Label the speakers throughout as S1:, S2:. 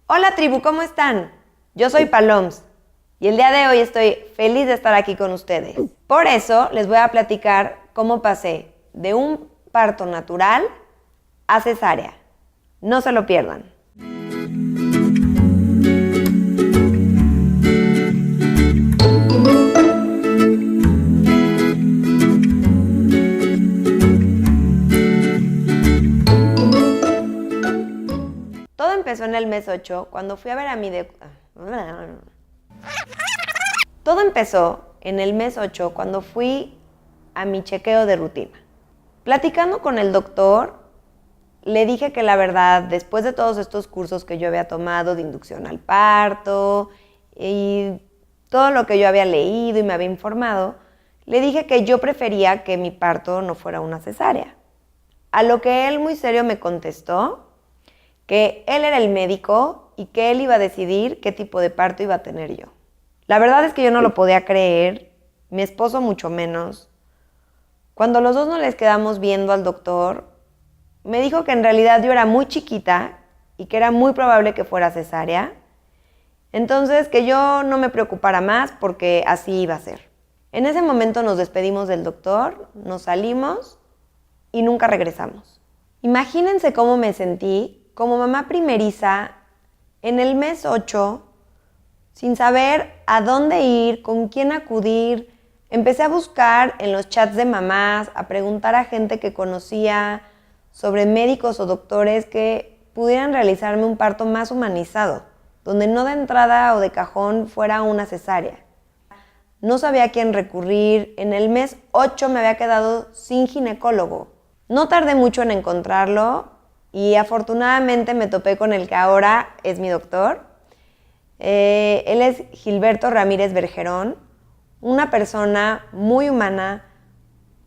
S1: Hola tribu, ¿cómo están? Yo soy Paloms y el día de hoy estoy feliz de estar aquí con ustedes. Por eso les voy a platicar cómo pasé de un parto natural a cesárea. No se lo pierdan. Todo empezó en el mes 8 cuando fui a ver a Todo empezó en el mes 8 cuando fui a mi chequeo de rutina. Platicando con el doctor, le dije que la verdad, después de todos estos cursos que yo había tomado de inducción al parto y todo lo que yo había leído y me había informado, le dije que yo prefería que mi parto no fuera una cesárea. A lo que él muy serio me contestó que él era el médico y que él iba a decidir qué tipo de parto iba a tener yo. La verdad es que yo no lo podía creer, mi esposo mucho menos. Cuando los dos nos les quedamos viendo al doctor, me dijo que en realidad yo era muy chiquita y que era muy probable que fuera cesárea. Entonces, que yo no me preocupara más porque así iba a ser. En ese momento nos despedimos del doctor, nos salimos y nunca regresamos. Imagínense cómo me sentí como mamá primeriza en el mes 8, sin saber a dónde ir, con quién acudir. Empecé a buscar en los chats de mamás, a preguntar a gente que conocía sobre médicos o doctores que pudieran realizarme un parto más humanizado, donde no de entrada o de cajón fuera una cesárea. No sabía a quién recurrir. En el mes 8 me había quedado sin ginecólogo. No tardé mucho en encontrarlo y afortunadamente me topé con el que ahora es mi doctor. Él es Gilberto Ramírez Bergerón, una persona muy humana.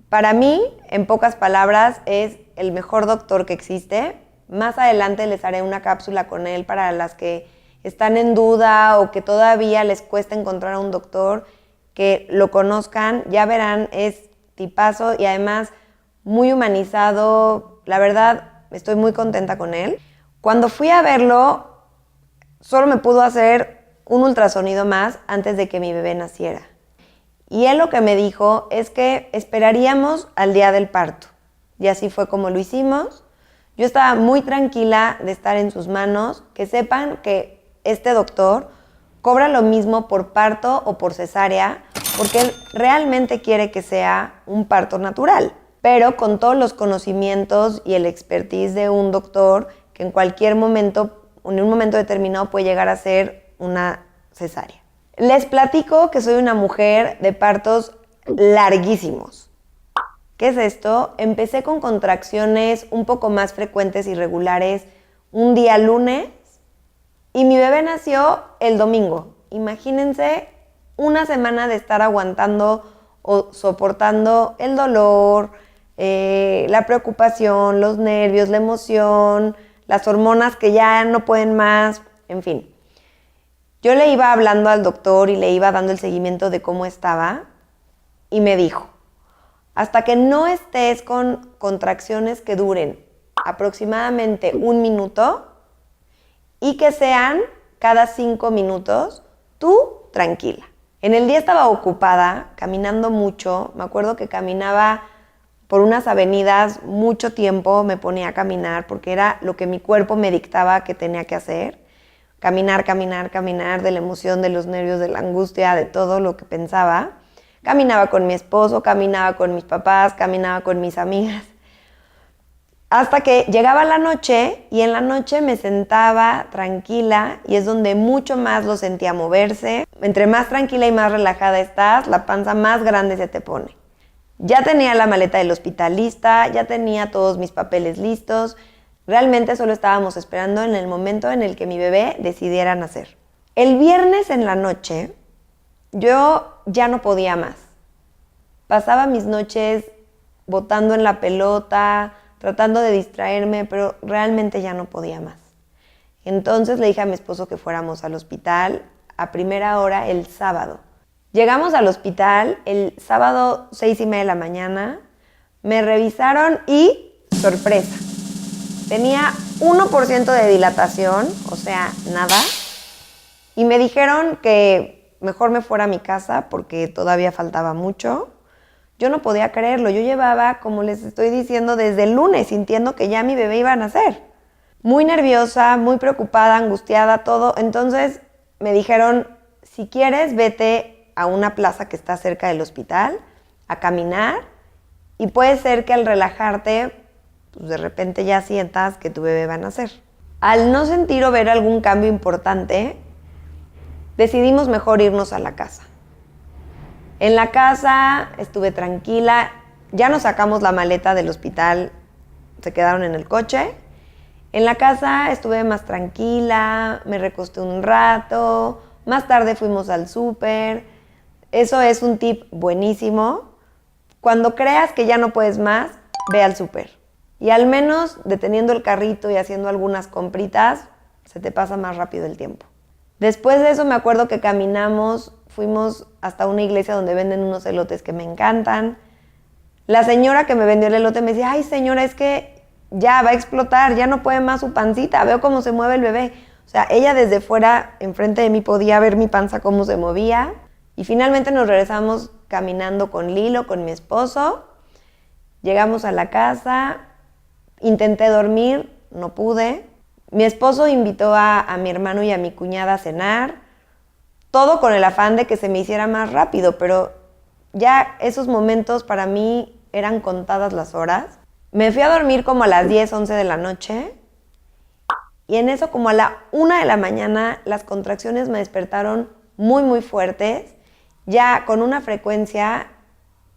S1: Para mí, en pocas palabras, es el mejor doctor que existe. Más adelante les haré una cápsula con él para las que están en duda o que todavía les cuesta encontrar a un doctor, que lo conozcan. Ya verán, es tipazo y además muy humanizado. La verdad, estoy muy contenta con él. Cuando fui a verlo, solo me pudo hacer un ultrasonido más antes de que mi bebé naciera. Y él lo que me dijo es que esperaríamos al día del parto. Y así fue como lo hicimos. Yo estaba muy tranquila de estar en sus manos. Que sepan que este doctor cobra lo mismo por parto o por cesárea, porque él realmente quiere que sea un parto natural, pero con todos los conocimientos y el expertise de un doctor que en cualquier momento, en un momento determinado, puede llegar a ser una cesárea. Les platico que soy una mujer de partos larguísimos. ¿Qué es esto? Empecé con contracciones un poco más frecuentes y regulares un día lunes y mi bebé nació el domingo. Imagínense una semana de estar aguantando o soportando el dolor, la preocupación, los nervios, la emoción, las hormonas que ya no pueden más, en fin. Yo le iba hablando al doctor y le iba dando el seguimiento de cómo estaba y me dijo, hasta que no estés con contracciones que duren aproximadamente 1 minuto y que sean cada 5 minutos, tú tranquila. En el día estaba ocupada, caminando mucho. Me acuerdo que caminaba por unas avenidas mucho tiempo, me ponía a caminar porque era lo que mi cuerpo me dictaba que tenía que hacer. Caminar, caminar, caminar, de la emoción, de los nervios, de la angustia, de todo lo que pensaba. Caminaba con mi esposo, caminaba con mis papás, caminaba con mis amigas. Hasta que llegaba la noche y en la noche me sentaba tranquila y es donde mucho más lo sentía moverse. Entre más tranquila y más relajada estás, la panza más grande se te pone. Ya tenía la maleta del hospital lista, ya tenía todos mis papeles listos. Realmente solo estábamos esperando en el momento en el que mi bebé decidiera nacer. El viernes en la noche, yo ya no podía más. Pasaba mis noches botando en la pelota, tratando de distraerme, pero realmente ya no podía más. Entonces le dije a mi esposo que fuéramos al hospital a primera hora el sábado. Llegamos al hospital el sábado 6:30 de la mañana, me revisaron y, sorpresa, Tenía 1% de dilatación, o sea, nada. Y me dijeron que mejor me fuera a mi casa porque todavía faltaba mucho. Yo no podía creerlo. Yo llevaba, como les estoy diciendo, desde el lunes sintiendo que ya mi bebé iba a nacer. Muy nerviosa, muy preocupada, angustiada, todo. Entonces me dijeron, si quieres, vete a una plaza que está cerca del hospital a caminar y puede ser que al relajarte, pues de repente ya sientas que tu bebé va a nacer. Al no sentir o ver algún cambio importante, decidimos mejor irnos a la casa. En la casa estuve tranquila, ya nos sacamos la maleta del hospital, se quedaron en el coche. En la casa estuve más tranquila, me recosté un rato, más tarde fuimos al súper. Eso es un tip buenísimo. Cuando creas que ya no puedes más, ve al súper. Y al menos deteniendo el carrito y haciendo algunas compritas, se te pasa más rápido el tiempo. Después de eso me acuerdo que caminamos, fuimos hasta una iglesia donde venden unos elotes que me encantan. La señora que me vendió el elote me decía, ay señora, es que ya va a explotar, ya no puede más su pancita, veo cómo se mueve el bebé. O sea, ella desde fuera, enfrente de mí, podía ver mi panza cómo se movía. Y finalmente nos regresamos caminando con Lilo, con mi esposo. Llegamos a la casa, intenté dormir, no pude. Mi esposo invitó a mi hermano y a mi cuñada a cenar, todo con el afán de que se me hiciera más rápido, pero ya esos momentos para mí eran contadas las horas. Me fui a dormir como a las 10, 11 de la noche y en eso como a la 1 de la mañana las contracciones me despertaron muy, muy fuertes, ya con una frecuencia,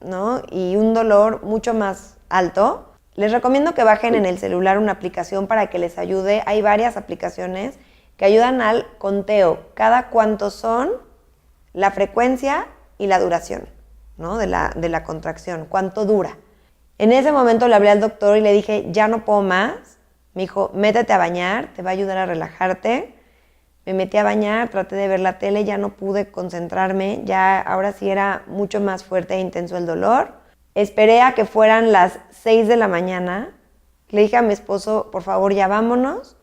S1: ¿no? Y un dolor mucho más alto. Les recomiendo que bajen en el celular una aplicación para que les ayude. Hay varias aplicaciones que ayudan al conteo, cada cuánto son, la frecuencia y la duración, ¿no? de la contracción, cuánto dura. En ese momento le hablé al doctor y le dije, ya no puedo más. Me dijo, métete a bañar, te va a ayudar a relajarte. Me metí a bañar, traté de ver la tele, ya no pude concentrarme, ya ahora sí era mucho más fuerte e intenso el dolor. Esperé a que fueran las 6 de la mañana. Le dije a mi esposo, por favor, ya vámonos.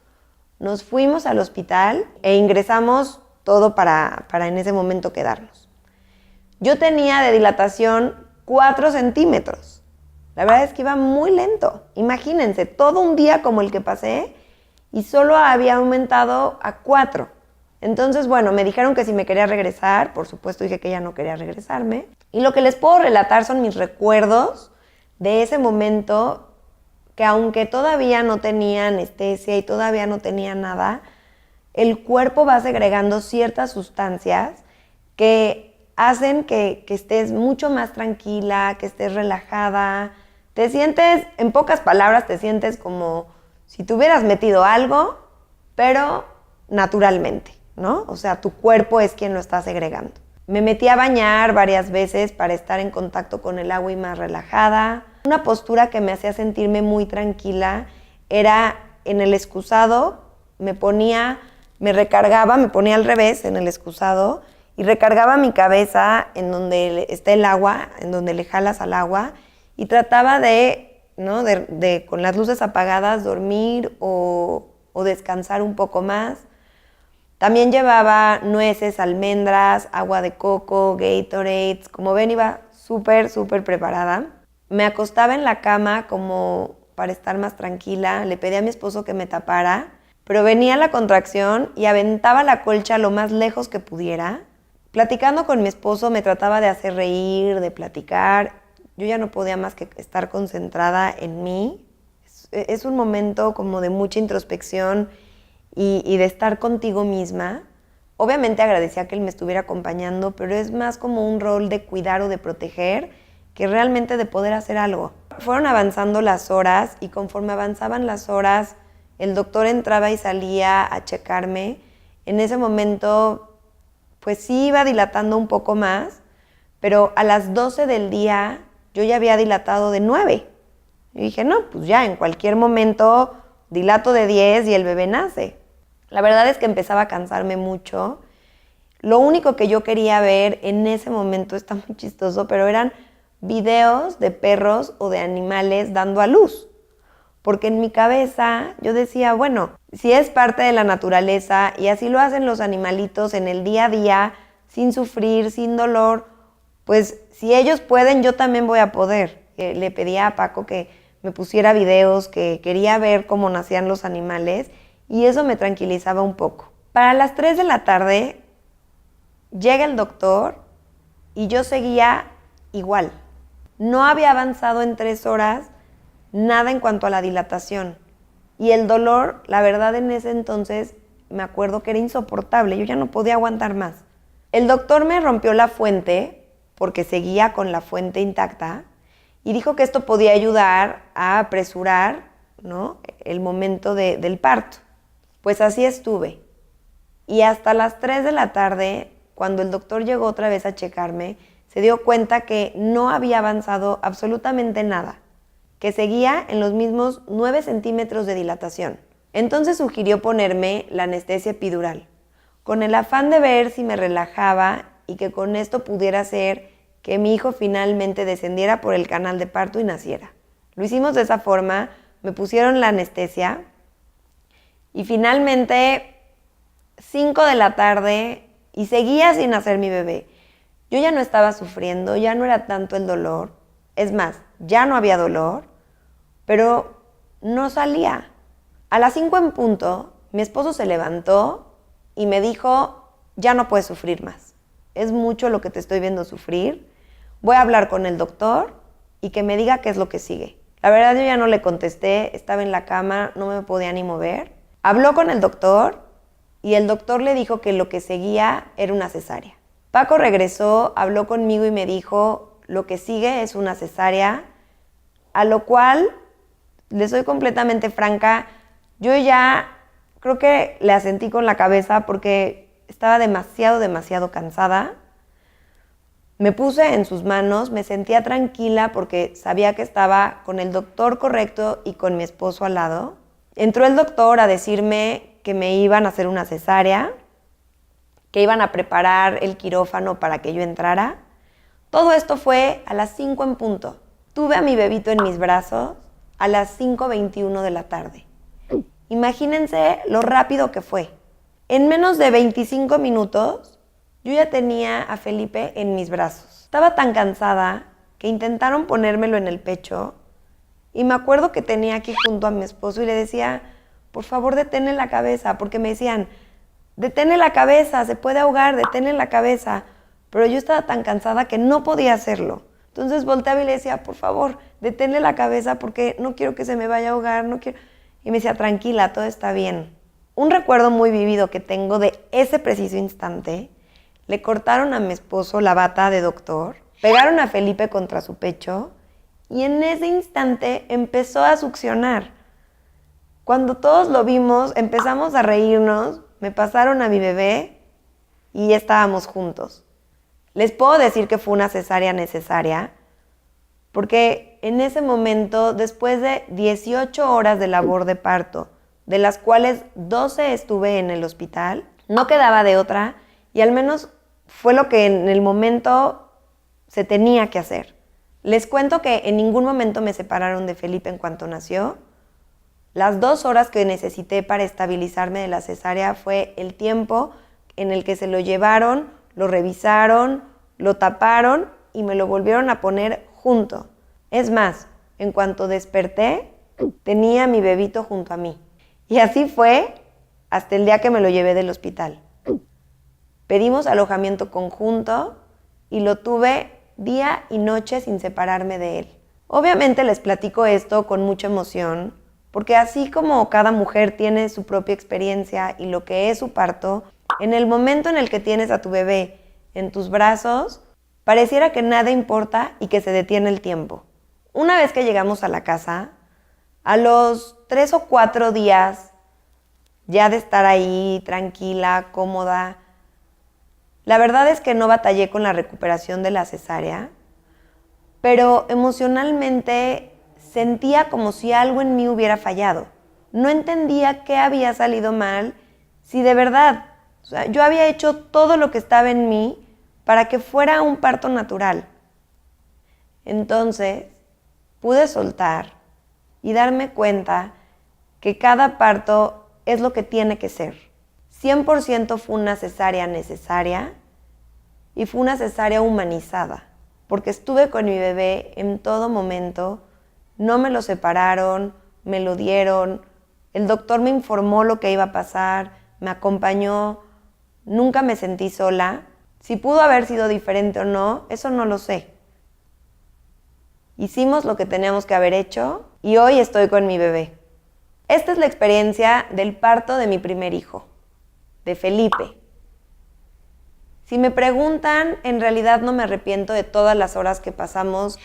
S1: Nos fuimos al hospital e ingresamos todo para en ese momento quedarnos. Yo tenía de dilatación 4 centímetros. La verdad es que iba muy lento. Imagínense, todo un día como el que pasé y solo había aumentado a 4. Entonces, bueno, me dijeron que si me quería regresar, por supuesto dije que ya no quería regresarme. Y lo que les puedo relatar son mis recuerdos de ese momento que aunque todavía no tenía anestesia y todavía no tenía nada, el cuerpo va segregando ciertas sustancias que hacen que estés mucho más tranquila, que estés relajada. Te sientes, en pocas palabras, te sientes como si te hubieras metido algo, pero naturalmente, ¿no? O sea, tu cuerpo es quien lo está segregando. Me metí a bañar varias veces para estar en contacto con el agua y más relajada. Una postura que me hacía sentirme muy tranquila era en el excusado, me recargaba, me ponía al revés en el excusado y recargaba mi cabeza en donde está el agua, en donde le jalas al agua y trataba de, ¿no? de con las luces apagadas dormir o descansar un poco más. También llevaba nueces, almendras, agua de coco, Gatorades. Como ven, iba súper, súper preparada. Me acostaba en la cama como para estar más tranquila. Le pedí a mi esposo que me tapara, pero venía la contracción y aventaba la colcha lo más lejos que pudiera. Platicando con mi esposo me trataba de hacer reír, de platicar. Yo ya no podía más que estar concentrada en mí. Es un momento como de mucha introspección y de estar contigo misma. Obviamente agradecía que él me estuviera acompañando, pero es más como un rol de cuidar o de proteger que realmente de poder hacer algo. Fueron avanzando las horas y conforme avanzaban las horas, el doctor entraba y salía a checarme. En ese momento, pues sí iba dilatando un poco más, pero a las 12 del día yo ya había dilatado de 9. Y dije, no, pues ya en cualquier momento dilato de 10 y el bebé nace. La verdad es que empezaba a cansarme mucho. Lo único que yo quería ver en ese momento, está muy chistoso, pero eran videos de perros o de animales dando a luz. porque en mi cabeza yo decía, bueno, si es parte de la naturaleza y así lo hacen los animalitos en el día a día, sin sufrir, sin dolor, pues si ellos pueden, yo también voy a poder. Le pedía a Paco que me pusiera videos, que quería ver cómo nacían los animales y eso me tranquilizaba un poco. Para las 3 de la tarde llega el doctor y yo seguía igual. No había avanzado en 3 horas nada en cuanto a la dilatación. Y el dolor, la verdad, en ese entonces me acuerdo que era insoportable, yo ya no podía aguantar más. El doctor me rompió la fuente, porque seguía con la fuente intacta, y dijo que esto podía ayudar a apresurar, ¿no?, el momento del parto. Pues así estuve. Y hasta las 3 de la tarde, cuando el doctor llegó otra vez a checarme, se dio cuenta que no había avanzado absolutamente nada, que seguía en los mismos 9 centímetros de dilatación. Entonces sugirió ponerme la anestesia epidural, con el afán de ver si me relajaba y que con esto pudiera hacer que mi hijo finalmente descendiera por el canal de parto y naciera. Lo hicimos de esa forma, me pusieron la anestesia y finalmente 5 de la tarde y seguía sin nacer mi bebé. Yo ya no estaba sufriendo, ya no era tanto el dolor, es más, ya no había dolor, pero no salía. A las 5 en punto, mi esposo se levantó y me dijo, ya no puedes sufrir más. Es mucho lo que te estoy viendo sufrir. Voy a hablar con el doctor y que me diga qué es lo que sigue. La verdad yo ya no le contesté, estaba en la cama, no me podía ni mover. Habló con el doctor y el doctor le dijo que lo que seguía era una cesárea. Paco regresó, habló conmigo y me dijo, lo que sigue es una cesárea, a lo cual, le soy completamente franca, yo ya creo que le asentí con la cabeza porque estaba demasiado cansada. Me puse en sus manos, me sentía tranquila porque sabía que estaba con el doctor correcto y con mi esposo al lado. Entró el doctor a decirme que me iban a hacer una cesárea, que iban a preparar el quirófano para que yo entrara. Todo esto fue a las 5 en punto. Tuve a mi bebito en mis brazos a las 5:21 de la tarde. Imagínense lo rápido que fue. En menos de 25 minutos, yo ya tenía a Felipe en mis brazos. Estaba tan cansada que intentaron ponérmelo en el pecho y me acuerdo que tenía aquí junto a mi esposo y le decía, por favor, deténle la cabeza, porque me decían, deténle la cabeza, se puede ahogar, deténle la cabeza. Pero yo estaba tan cansada que no podía hacerlo. Entonces volteaba y le decía, por favor, deténle la cabeza porque no quiero que se me vaya a ahogar, no quiero. Y me decía, tranquila, todo está bien. Un recuerdo muy vivido que tengo de ese preciso instante, le cortaron a mi esposo la bata de doctor, pegaron a Felipe contra su pecho y en ese instante empezó a succionar. Cuando todos lo vimos, empezamos a reírnos, me pasaron a mi bebé y ya estábamos juntos. Les puedo decir que fue una cesárea necesaria, porque en ese momento, después de 18 horas de labor de parto, de las cuales 12 estuve en el hospital, no quedaba de otra y al menos fue lo que en el momento se tenía que hacer. Les cuento que en ningún momento me separaron de Felipe en cuanto nació. Las 2 horas que necesité para estabilizarme de la cesárea fue el tiempo en el que se lo llevaron, lo revisaron, lo taparon y me lo volvieron a poner junto. Es más, en cuanto desperté, tenía a mi bebito junto a mí. Y así fue hasta el día que me lo llevé del hospital. Pedimos alojamiento conjunto y lo tuve día y noche sin separarme de él. Obviamente les platico esto con mucha emoción, porque así como cada mujer tiene su propia experiencia y lo que es su parto, en el momento en el que tienes a tu bebé en tus brazos, pareciera que nada importa y que se detiene el tiempo. Una vez que llegamos a la casa, a los 3 o 4 días ya de estar ahí tranquila, cómoda, la verdad es que no batallé con la recuperación de la cesárea, pero emocionalmente sentía como si algo en mí hubiera fallado. No entendía qué había salido mal, si de verdad, yo había hecho todo lo que estaba en mí para que fuera un parto natural. Entonces, pude soltar, y darme cuenta que cada parto es lo que tiene que ser. 100% fue una cesárea necesaria y fue una cesárea humanizada, porque estuve con mi bebé en todo momento, no me lo separaron, me lo dieron, el doctor me informó lo que iba a pasar, me acompañó, nunca me sentí sola. Si pudo haber sido diferente o no, eso no lo sé. Hicimos lo que teníamos que haber hecho y hoy estoy con mi bebé. Esta es la experiencia del parto de mi primer hijo, de Felipe. Si me preguntan, en realidad no me arrepiento de todas las horas que pasamos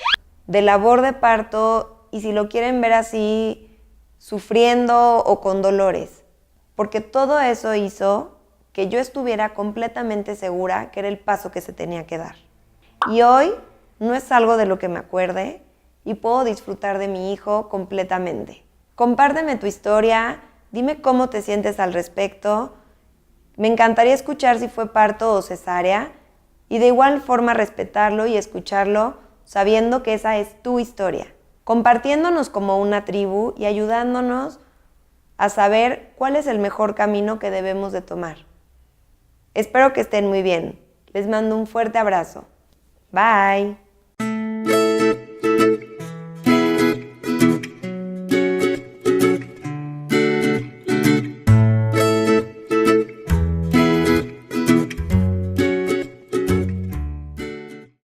S1: de labor de parto y si lo quieren ver así, sufriendo o con dolores, porque todo eso hizo que yo estuviera completamente segura que era el paso que se tenía que dar. Y hoy no es algo de lo que me acuerde y puedo disfrutar de mi hijo completamente. Compárteme tu historia, dime cómo te sientes al respecto. Me encantaría escuchar si fue parto o cesárea y de igual forma respetarlo y escucharlo sabiendo que esa es tu historia, compartiéndonos como una tribu y ayudándonos a saber cuál es el mejor camino que debemos de tomar. Espero que estén muy bien. Les mando un fuerte abrazo. Bye.